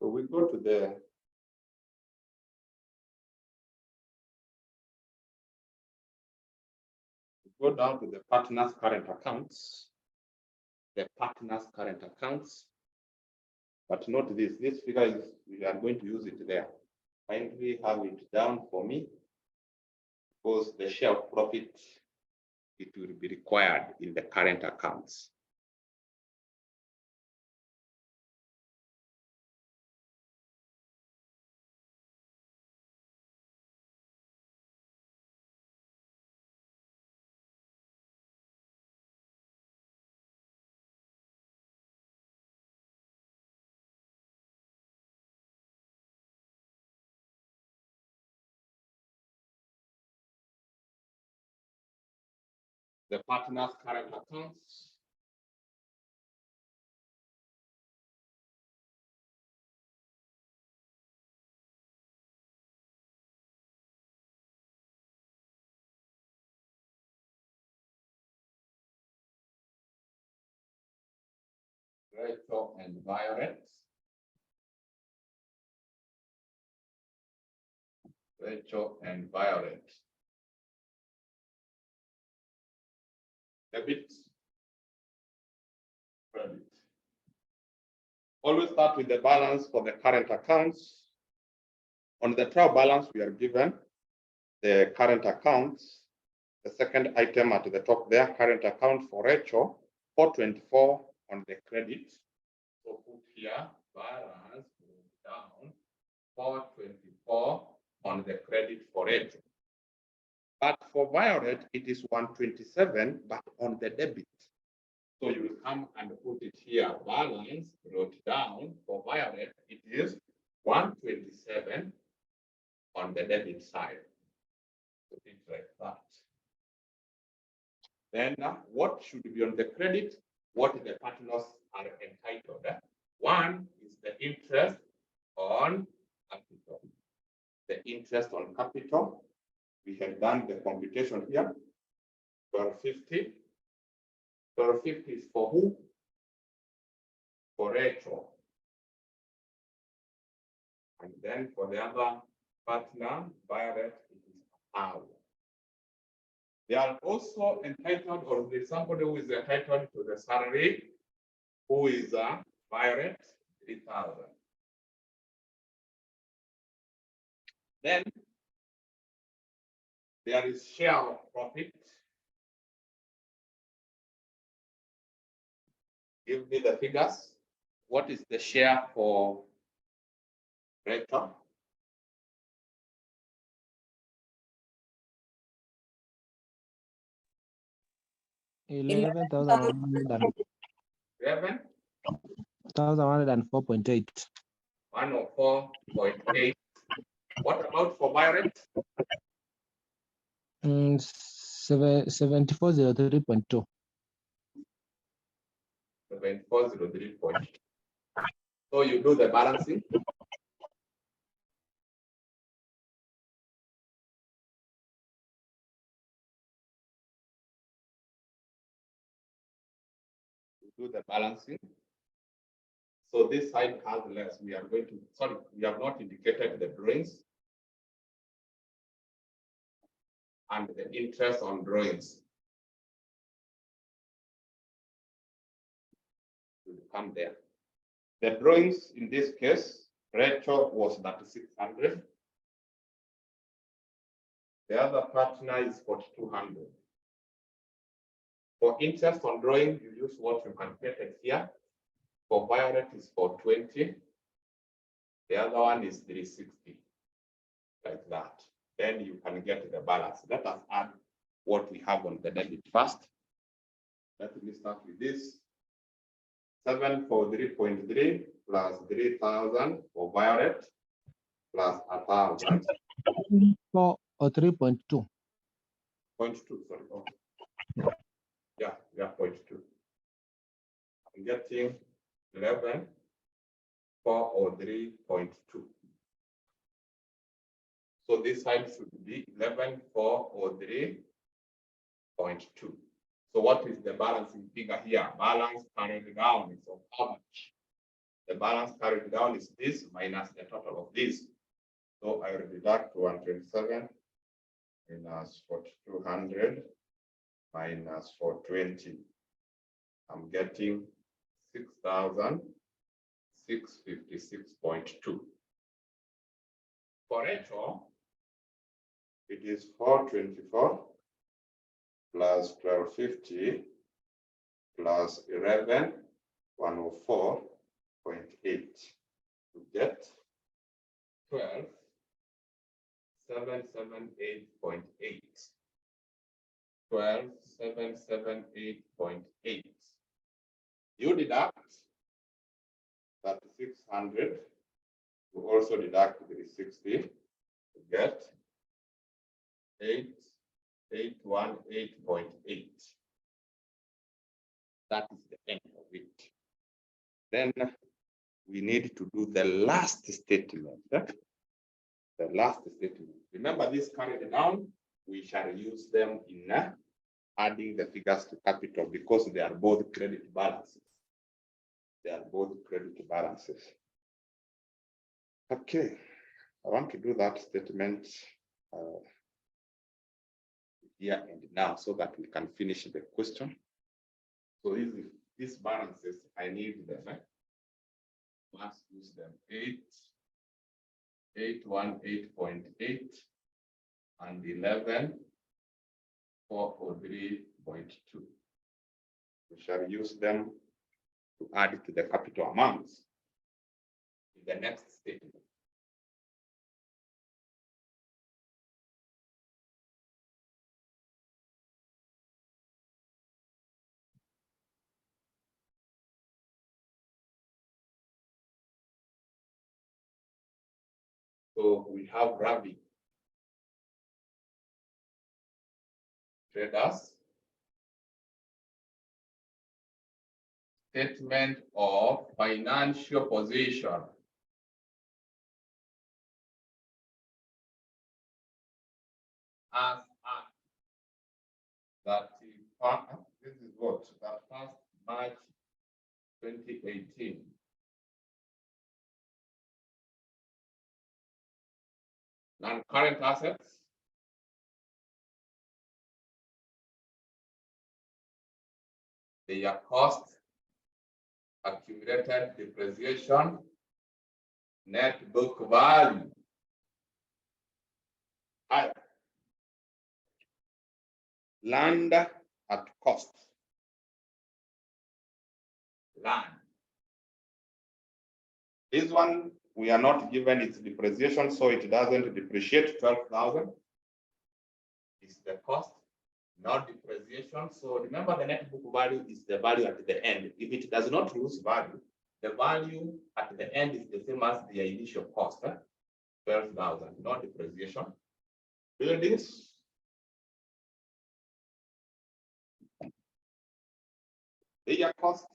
So we go to the go down to the partner's current accounts. The partner's current accounts. But note this figure is, we are going to use it there. Kindly have it down for me, because the share of profit, it will be required in the current accounts. The partner's current accounts. Rachel and Violet. Rachel and Violet. Debit, credit. Always start with the balance for the current accounts. On the trial balance, we are given the current accounts. The second item at the top there, current account for Rachel, 424 on the credit. So put here, balance down, 424 on the credit for Rachel. But for Violet, it is 127, but on the debit. So you will come and put it here, balance, wrote down. For Violet, it is 127 on the debit side. So it's like that. Then what should be on the credit? What the partners are entitled. One is the interest on capital. The interest on capital. We have done the computation here. 1250. 1250 is for who? For Rachel. And then for the other partner, Violet, it is our. They are also entitled, or there's somebody who is entitled to the salary, who is Violet, 3,000. Then there is share of profit. Give me the figures. What is the share for Rachel? $11,104.8. 104.8. What about for Violet? 7403.2. 7403.2. So you do the balancing. Do the balancing. So this side has less. We are going to, sorry, we have not indicated the drawings and the interest on drawings. Will come there. The drawings in this case, Rachel was 3,600. The other partner is 4,200. For interest on drawing, you use what you calculated here. For Violet is 420. The other one is 360. Like that. Then you can get the balance. Let us add what we have on the debit first. Let me start with this. 743.3 plus 3,000 for Violet plus 1,000. 4 or 3.2. 0.2, sorry. Oh. Yeah, 0.2. I'm getting 11, 4 or 3.2. So this side should be 11, 4 or 3.2. So what is the balancing figure here? Balance carried down is of how much? The balance carried down is this minus the total of this. So I will deduct 127 minus 4,200 minus 420. I'm getting 6,656.2. For Rachel, it is 424 plus 1250 plus 11, 104.8 to get 12,778.8. 12,778.8. You deduct that 600. You also deduct 360 to get 818.8. That is the end of it. Then we need to do the last statement. The last statement. Remember this carried down, we shall use them in adding the figures to capital because they are both credit balances. They are both credit balances. Okay, I want to do that statement here and now so that we can finish the question. So these balances, I need them. Must use them 818.8 and 11, 403.2. We shall use them to add to the capital amounts in the next statement. So we have Ravi, traders, statement of financial position. As at that this is what that 1st March 2018. Non-current assets. Their cost, accumulated depreciation, net book value. Higher. Land at cost. Land. This one, we are not given its depreciation, so it doesn't depreciate 12,000. It's the cost, not depreciation. So remember, the net book value is the value at the end. If it does not lose value, the value at the end is the same as the initial cost, 12,000, not depreciation. Buildings. Their cost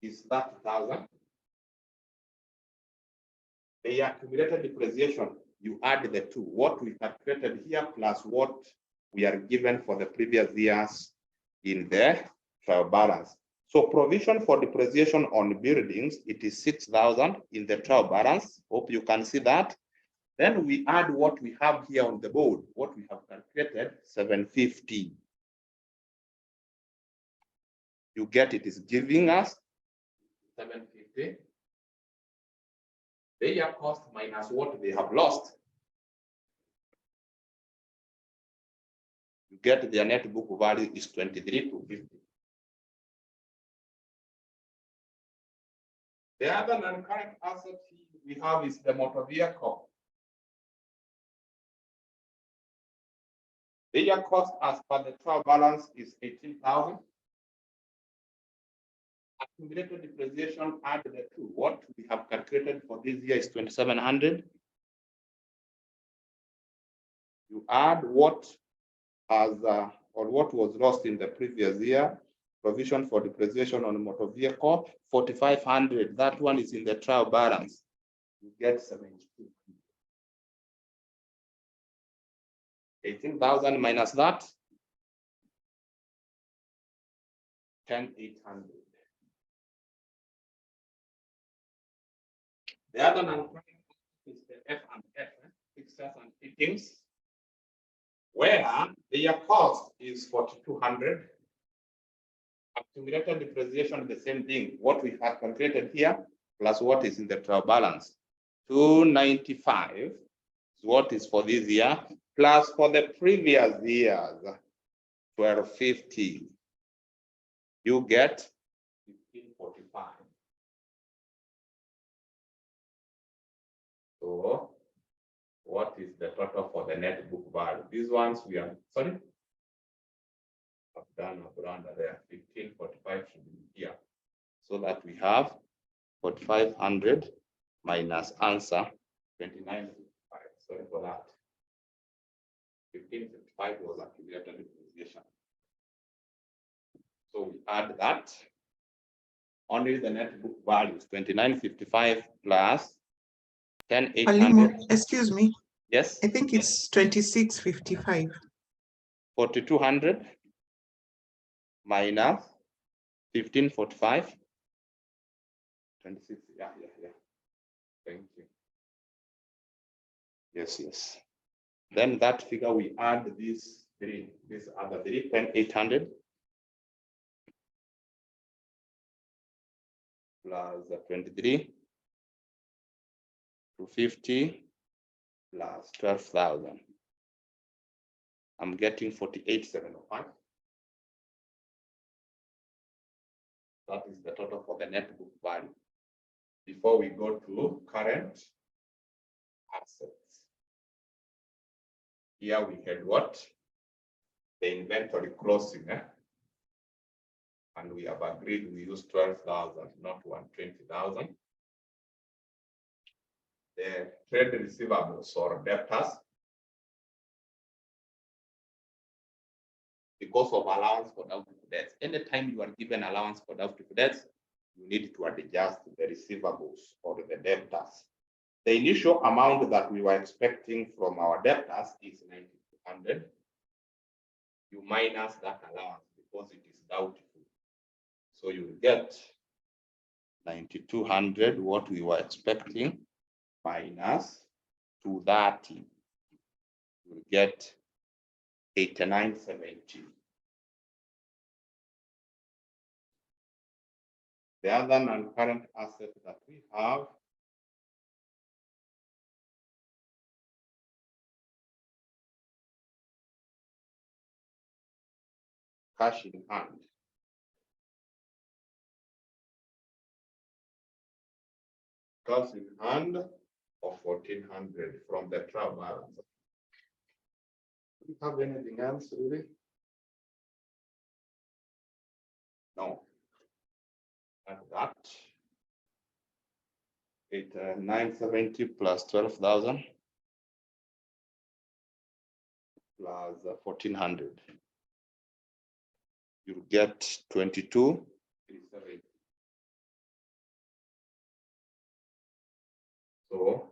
is 30,000. The accumulated depreciation, you add the two, what we calculated here plus what we are given for the previous years in the trial balance. So provision for depreciation on buildings, it is 6,000 in the trial balance. Hope you can see that. Then we add what we have here on the board, what we have calculated, 750. You get it is giving us 750. Their cost minus what they have lost. You get their net book value is 23,250. The other non-current asset we have is the motor vehicle. Their cost as per the trial balance is 18,000. Accumulated depreciation, add the two. What we have calculated for this year is 2,700. You add what as or what was lost in the previous year. Provision for depreciation on a motor vehicle, 4,500. That one is in the trial balance. You get 72. 18,000 minus that, 10,800. The other non-current is the F and F, fixtures and fittings, where their cost is 4,200. Accumulated depreciation, the same thing. What we have calculated here plus what is in the trial balance, 295 is what is for this year, plus for the previous years, 1,250. You get 1,545. So what is the total for the net book value? These ones we are, sorry, I've done a brand there, 1,545 should be here. So that we have 4,500 minus answer 2,955. Sorry for that. 1,555 was accumulated depreciation. So we add that. Only the net book value is 2,955 plus 10,800. Excuse me. Yes. I think it's 2,655. 4,200 minus 1,545. 26. Yeah. Thank you. Yes. Then that figure we add these three, these other three, 10,800 plus 23, 250 plus 12,000. I'm getting 48,705. That is the total for the net book value. Before we go to current assets. Here we had what? The inventory closing, and we have agreed we use 12,000, not 120,000. The trade receivables or debtors, because of allowance for doubtful debts. Anytime you are given allowance for doubtful debts, you need to adjust the receivables or the debtors. The initial amount that we were expecting from our debtors is 9,200. You minus that allowance because it is doubtful. So you get 9,200, what we were expecting, minus 230. You get 89,70. The other non-current asset that we have cash in hand. Cash in hand of 1,400 from the trial balance. Do you have anything else really? No. And that, 970 plus 12,000 plus 1,400. You get 22,370. So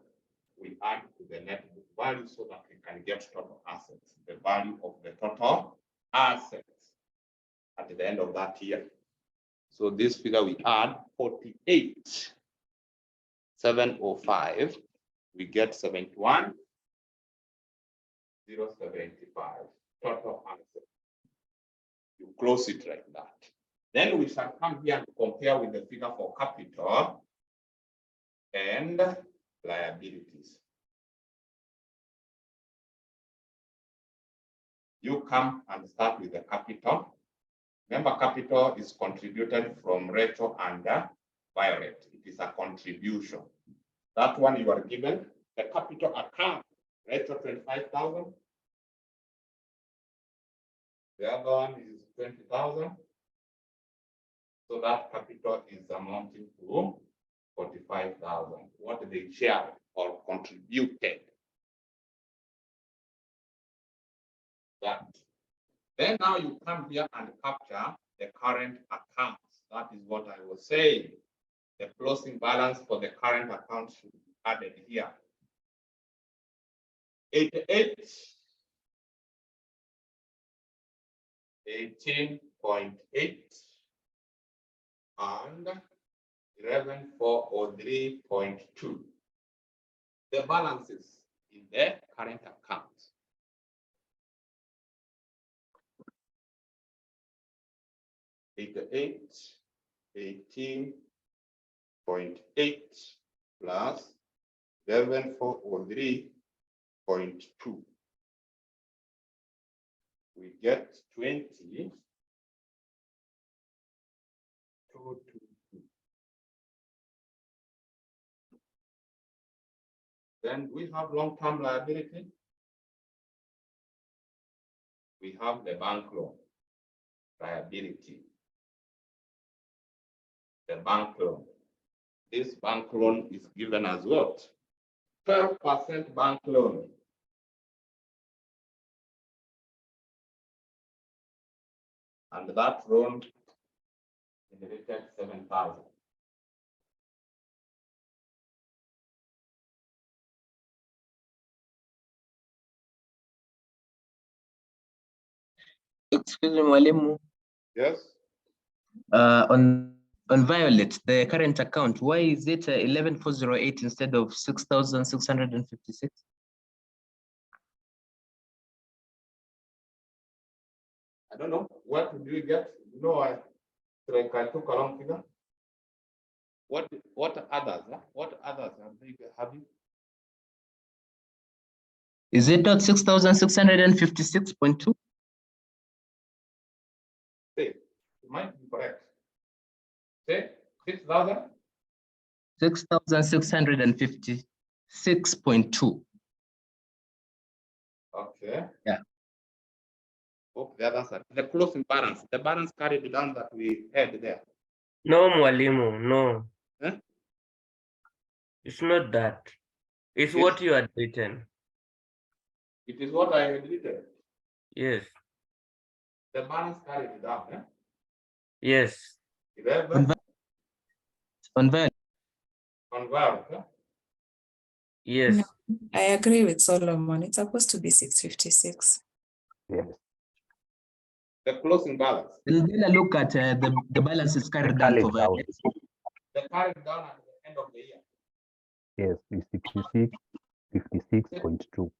we add to the net book value so that we can get total assets, the value of the total assets at the end of that year. So this figure we add 48,705, we get 71,075 total assets. You close it like that. Then we shall come here and compare with the figure for capital and liabilities. You come and start with the capital. Remember, capital is contributed from Rachel and Violet. It is a contribution. That one you are given. The capital account, Rachel 25,000. The other one is 20,000. So that capital is amounting to 45,000. What they shared or contributed. That. Then now you come here and capture the current accounts. That is what I was saying. The closing balance for the current account should be added here. 18.8 and 11,403.2. The balances in the current account. 18.8 plus 11,403.2. We get 20,222. Then we have long-term liability. We have the bank loan liability. The bank loan. This bank loan is given as what? 12% bank loan. And that loan generated 7,000. Excuse me, Mwalimu. Yes. On Violet, the current account, why is it 11,408 instead of 6,656? I don't know. What did you get? You know, I took a long figure. What others? Huh? What others have you? Is it not 6,656.2? Say, it might be correct. Say 6,000? 6,656.2. Okay. Yeah. Oh, the other side. The closing balance. The balance carried down that we had there. No, Mwalimu, no. Huh? It's not that. It's Yes. what you had written. It is what I had written. Yes. The balance carried down. Eh? Yes. 11 On Violet. on Violet. Huh? Yes. No, I agree with Solomon. It's supposed to be 656. Yes. The closing balance. Then look at the balances carried down for Violet. The carried down at the end of the year. Yes, it's 66, 56.2.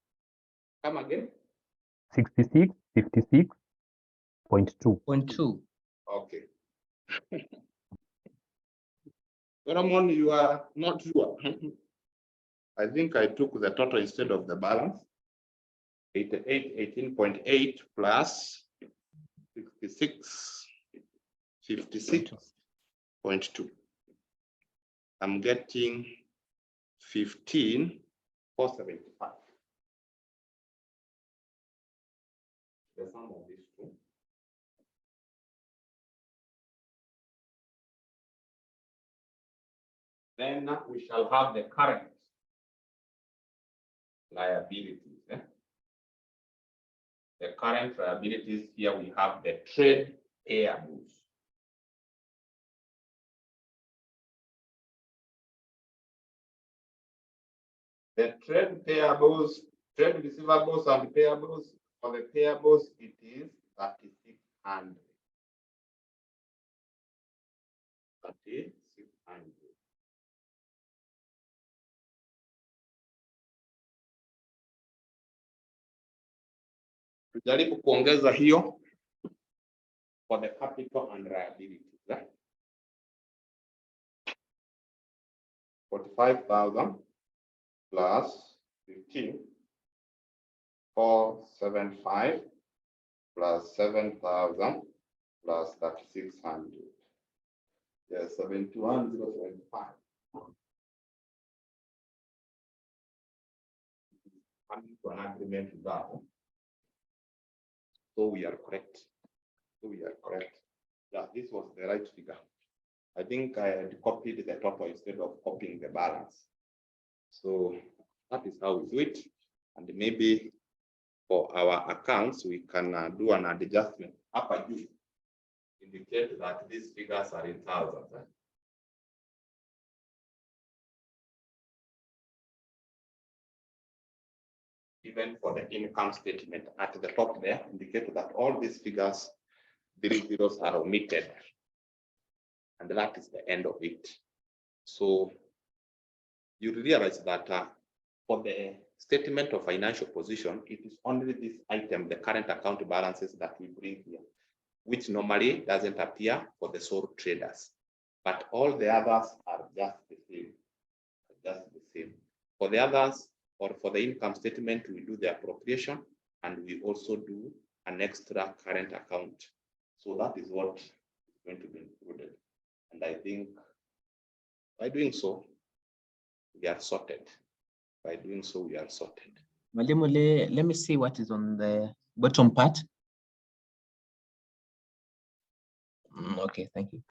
Come again. 66, 56.2. 0.2. Okay. Solomon, you are not sure. I think I took the total instead of the balance. 18.8 plus 56.2. I'm getting 15,475. The sum of these two. Then we shall have the current liabilities. The current liabilities here we have the trade payables. The trade payables, trade receivables and payables, for the payables it is 3,600. 3,600. Tujaribu kuongeza hiyo for the capital and liabilities. 45,000 plus 15,475 plus 7,000 plus 3,600. Yes, 71,075. Coming to an agreement with that. So we are correct. Yeah, this was the right figure. I think I had copied the total instead of copying the balance. So that is how we do it. And maybe for our accounts, we can do an adjustment up and down, indicate that these figures are in thousands. Even for the income statement at the top there, indicate that all these figures, 3 zeros are omitted. And that is the end of it. So you realize that for the statement of financial position, it is only this item, the current account balances, that we bring here, which normally doesn't appear for the sole traders. But all the others are just the same. For the others, or for the income statement, we do the appropriation and we also do an extra current account. So that is what is going to be included. And I think by doing so, we are sorted. Mwalimu, let me see what is on the bottom part. Okay, thank you.